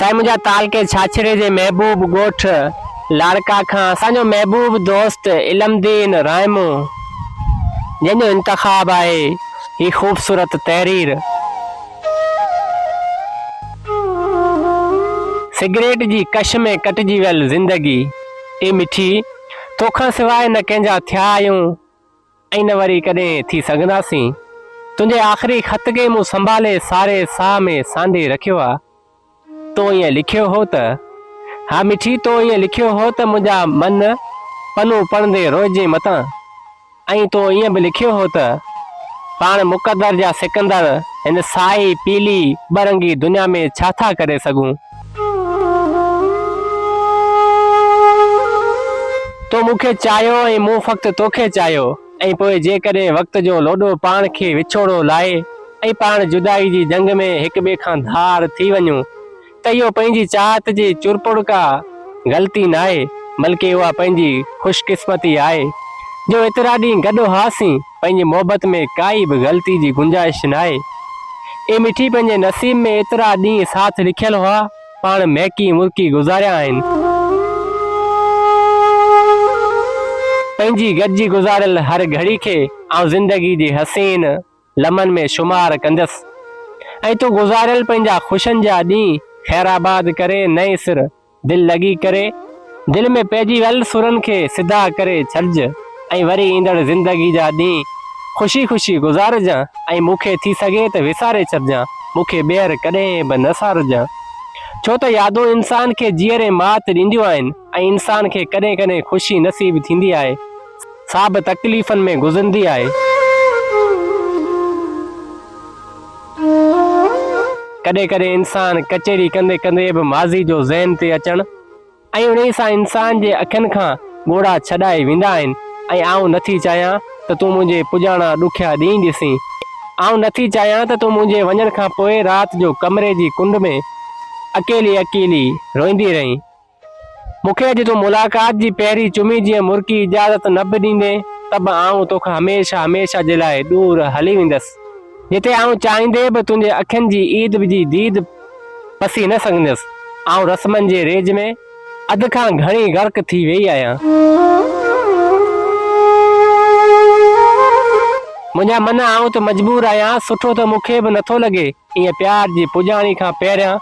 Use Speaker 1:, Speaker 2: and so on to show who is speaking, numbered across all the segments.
Speaker 1: साईं मुंहिंजा ताल के छाछड़े जे महबूब ॻोठ लाड़का खां असांजो महबूब दोस्त इल्मदीन रायमो जंहिंजो इंतखाब आहे ही ख़ूबसूरत तहरीर। सिगरेट जी कश में कटिजी वियल ज़िंदगी ए मिठी, तोखां सिवाइ न कंहिंजा थिया आहियूं ऐं न वरी कॾहिं थी सघंदासीं। तुंहिंजे आख़िरी ख़त खे मूं संभाले सारे साह में सांधे रखियो आहे। तो ईअं लिखियो हो त, हा मिठी, तो ईअं लिखियो हो त मुंहिंजा मन पनू पढ़ंदे रोइजे मतां। ऐं तो ईअं बि लिखियो हो त पाण मुक़दर जा सिकंदर हिन साई पीली बरंगी दुनिया में छा था करे सघूं। तो मूंखे चाहियो ऐं मूं फ़क़्ति तोखे चाहियो, ऐं पोइ जेकॾहिं वक़्त जो लोॾो पाण खे विछोड़ो लाहे ऐं पाण जुदाई जी जंग में हिक ॿिए खां धार थी वञूं त इहो पंहिंजी चाहत जी चुरपुर का ग़लती न आहे, बल्कि उहा पंहिंजी ख़ुशकिस्मती आहे जो एतिरा ॾींहं गॾु हुआसीं। पंहिंजी मोहबत में काई बि ग़लती जी गुंजाइश न आहे। ए मिठी, पंहिंजे नसीब में एतिरा ॾींहं साथ लिखियल हुआ, पाण महकी मुल्की गुज़ारिया आहिनि। पंहिंजी गॾिजी गुज़ारियल हर घड़ी खे आउं ज़िंदगी जी हसीन लम्हनि में शुमार कंदसि। ऐं तूं गुज़ारियल पंहिंजा ख़ुशनि जा ॾींहं ख़ैराबाद करे नए सिर दिलि लॻी करे दिलि में पइजी वियल सुरनि खे सिधा करे छॾिज ऐं वरी ईंदड़ ज़िंदगी जा ॾींहं ख़ुशी ख़ुशी गुज़ारजां ऐं मूंखे थी सघे त विसारे छॾिजां, मूंखे ॿीहर कॾहिं बि न सारजां। छो त यादूं इंसान खे जीअरे मात ॾींदियूं आहिनि ऐं इंसान खे कॾहिं कॾहिं ख़ुशी नसीब थींदी आहे, सा बि तकलीफ़नि में गुज़रंदी आहे। कॾहिं कॾहिं इंसान कचेरी कंदे कंदे बि माज़ी जो ज़हन ते अचणु ऐं उन सां इंसान जे अखियुनि खां ॻोढ़ा छॾाए वेंदा आहिनि। ऐं आउं नथी चाहियां त तूं मुंहिंजे पुॼाणा ॾुखिया ॾींहं ॾिसीं। आउं नथी चाहियां त तूं मुंहिंजे वञण खां पोइ राति जो कमरे जी कुंड में अकेली अकेली रोईंदी रहीं। मूंखे अॼु तूं मुलाक़ात जी पहिरीं चुमी जीअं मुर्की इजाज़त न बि ॾींदे त बि आउं तोखां हमेशह हमेशह जे लाइ दूर हली वेंदसि, जिते आउं चाहींदे बि तुंहिंजे अखियुनि जी ईद जी दीद पसी न सघंदसि। आउं रस्मनि जे रेज में अध खां घणी गर्क थी वेई आहियां। मुंहिंजा मन आउं त मजबूर आहियां, सुठो त मूंखे बि नथो लॻे ईअं प्यार जी पुॼाणी खां पहिरियां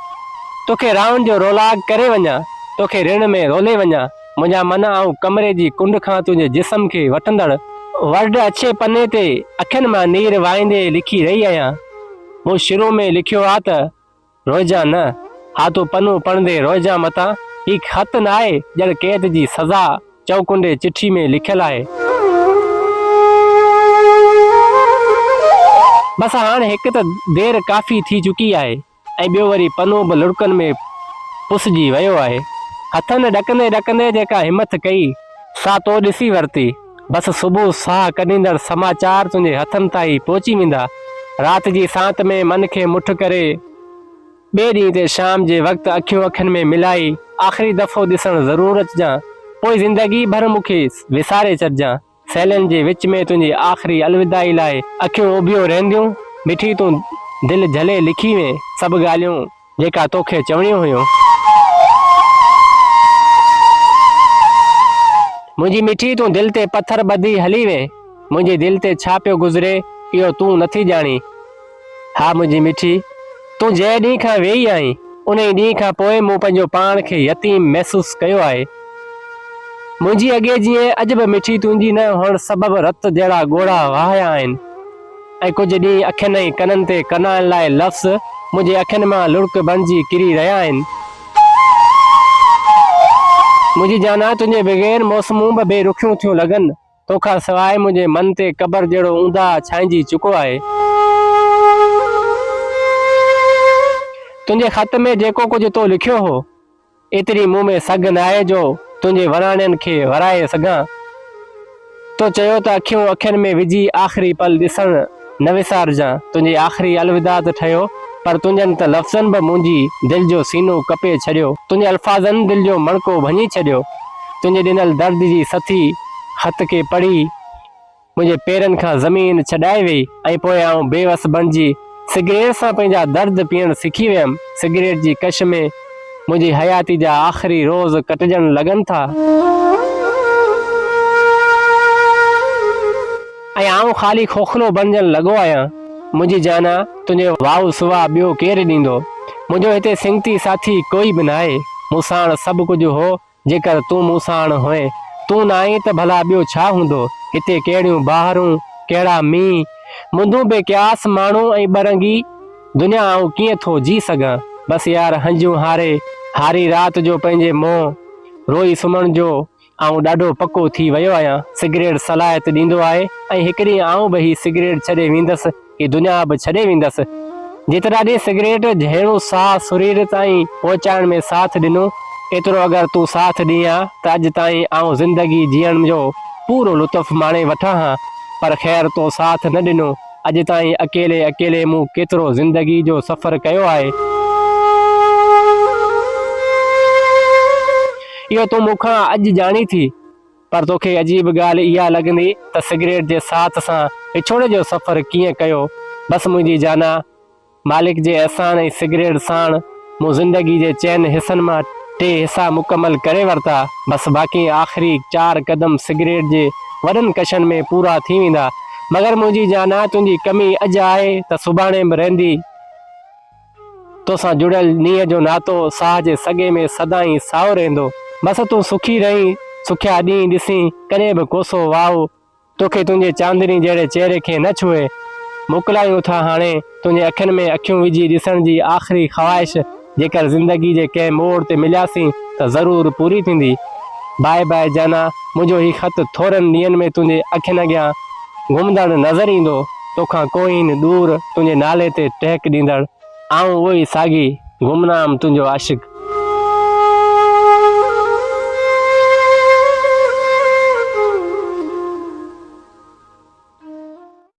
Speaker 1: तोखे राउंड जो रोलाग करे वञा, तोखे रिण में रोले वञा। मुंहिंजा मन आउं कमरे जी कुंड खां तुंहिंजे जिस्म खे वठंदड़ वर्ड अच्छे पने ते अखियुनि मां नीर वाईंदे लिखी रही आहियां। मूं शुरू में लिखियो आहे त रोइजां न, हा तूं पनू पढ़ंदे रोइजां मतां। ही ख़त न आहे, ॼण क़ैद जी सज़ा चौकुंडे चिठी में लिखियल आहे। बस हाणे हिकु त देर काफ़ी थी चुकी आहे ऐं ॿियो वरी पनो बि लुड़कनि में पुसजी वियो आहे। हथनि ॾकंदे ॾकंदे जेका हिमत कई सा तो ॾिसी वरिती। बसि सुबुह साह कढींदड़ समाचार तुंहिंजे हथनि ताईं पहुची वेंदा। राति जी सांत में मन खे मुठ करे ॿिए ॾींहं ते शाम जे वक़्तु अखियूं अखियुनि में मिलाई आख़िरी दफ़ो ॾिसणु ज़रूरु अचिजां, पोइ ज़िंदगी भर मूंखे विसारे छॾिजां। सैलनि जे विच में तुंहिंजी आख़िरी अलविदाई लाइ अखियूं उभियो रहंदियूं। मिठी, तूं दिलि झले लिखी में सभु ॻाल्हियूं जेका तोखे चवणियूं हुयूं। मुंहिंजी मिठी, तूं दिलि ते पथर ॿधी हली वे। मुंहिंजी दिलि ते छा पियो गुज़रे इहो तूं नथी ॼाणी। हा मुंहिंजी मिठी, तूं जंहिं ॾींहं खां वेई आहीं उन ॾींहं खां पोइ मूं पंहिंजो पाण खे यतीम महसूसु कयो आहे। मुंहिंजी अॻे जीअं अॼु बि मिठी तुंहिंजी न हुअण सबबु रत जहिड़ा ॻोढ़ा वहाया आहिनि ऐं कुझु ॾींहं अखियुनि ऐं कननि ते कनाइण लाइ लफ़्ज़ मुंहिंजे अखियुनि मां लुड़क बणिजी किरी रहिया आहिनि। मुंहिंजी जाना, तुंहिंजे बग़ैर मौसमूं बि बेरुखियूं थियूं लॻनि। तोखां सवाइ मुंहिंजे मन ते क़बर जहिड़ो ऊंदा छांइजी चुको आहे। तुंहिंजे ख़त में जेको कुझु तो लिखियो हो, एतिरी मूं में सघ न आहे जो तुंहिंजे वराणियुनि खे वराए सघां। तो चयो त अखियूं अखियुनि में विझी आख़िरी पल ॾिसणु न विसारजां। तुंहिंजी आख़िरी अलविदा त ठहियो, पर तुंहिंजनि त लफ़्ज़नि बि मुंहिंजी दिलि जो सीनो कपे छॾियो। तुंहिंजे अल्फाज़नि दिलि जो मणको भञी छॾियो। तुंहिंजे ॾिनल दर्द जी सथी ख़त खे पढ़ी मुंहिंजे पेरनि खां ज़मीन छॾाए वई ऐं पोइ आउं बेवस बणिजी सिगरेट सां पंहिंजा दर्द पीअणु सिखी वियमि। सिगरेट जी कश में मुंहिंजी हयाती जा आख़िरी रोज़ कटजण लॻनि था ऐं आऊं ख़ाली खोखलो बणजण लॻो आहियां। मुंहिंजी जाना तुंहिंजो वाउ सुवा ॿियो केरु ॾींदो। मुंहिंजो हिते सिंगती साथी कोई बि नाहे। मूं साण सभु कुझु हो जेकर तूं मूं साण हुए। तूं न आहीं त भला ॿियो छा हूंदो। हिते कहिड़ियूं बहारूं कहिड़ा मींहं मुंदूं बेक़यास माण्हू ऐं ॿरंगी दुनिया आऊं कीअं थो जी सघां। बसि यार हंजूं हारी राति जो पंहिंजे मोह रोई सुम्हण जो आऊं ॾाढो पको थी वियो आहियां। सिगरेट सलाहियत ॾींदो आहे ऐं हिकु ॾींहुं आऊं बि ही सिगरेट छॾे वेंदसि ही दुनिया बि छॾे वेंदसि। जेतिरा ॾींहं सिगरेट जहिड़ो साह शरीर ताईं पहुचाइण में साथ ॾिनो एतिरो अगरि तूं साथ ॾींहुं त अॼु ताईं आऊं ज़िंदगी जीअण जो पूरो लुत्फ़ माणे वठां हा। पर ख़ैर तो साथ न ॾिनो। अॼु ताईं अकेले मूं केतिरो ज़िंदगी जो सफ़र कयो आहे। इहो तूं मूंखां अॼु ॼाणी थी। पर तोखे अजीब ॻाल्हि इहा लॻंदी त सिगरेट जे साथ सां विछोड़े जो सफ़र कीअं कयो। बसि मुंहिंजी जाना मालिक जे अहसान ऐं सिगरेट साण मूं ज़िंदगी जे चइनि हिसनि मां 3 हिसा मुकमल करे वरिता। बसि बाक़ी आख़िरी 4 क़दम सिगरेट जे वॾनि कशनि में पूरा थी वेंदा। मगर मुंहिंजी जाना तुंहिंजी कमी अॼु आहे त सुभाणे बि रहंदी। तोसां जुड़ियल नीअ जो नातो साह जे सॻे में सदाईं साओ रहंदो। बसि तूं सुखी रहीं। सुखिया ॾींहं ॾिसी कॾहिं बि कोसो वाओ तोखे तुंहिंजे चांदनी जहिड़े चहिरे खे न छुए। मोकिलायूं था हाणे तुंहिंजे अखियुनि में अखियूं विझी ॾिसण जी आख़िरी ख़्वाहिश जेकर ज़िंदगी जे कंहिं मोड़ ते मिलियासीं त ज़रूरु पूरी थींदी। बाय बाय जाना। मुंहिंजो ही ख़त थोरनि ॾींहंनि में तुंहिंजे अखियुनि अॻियां घुमंदड़ नज़र ईंदो। तोखां कोई न दूर तुंहिंजे नाले ते टहक ॾींदड़ आऊं उहो ई साॻी गुमनाम तुंहिंजो आशिक़।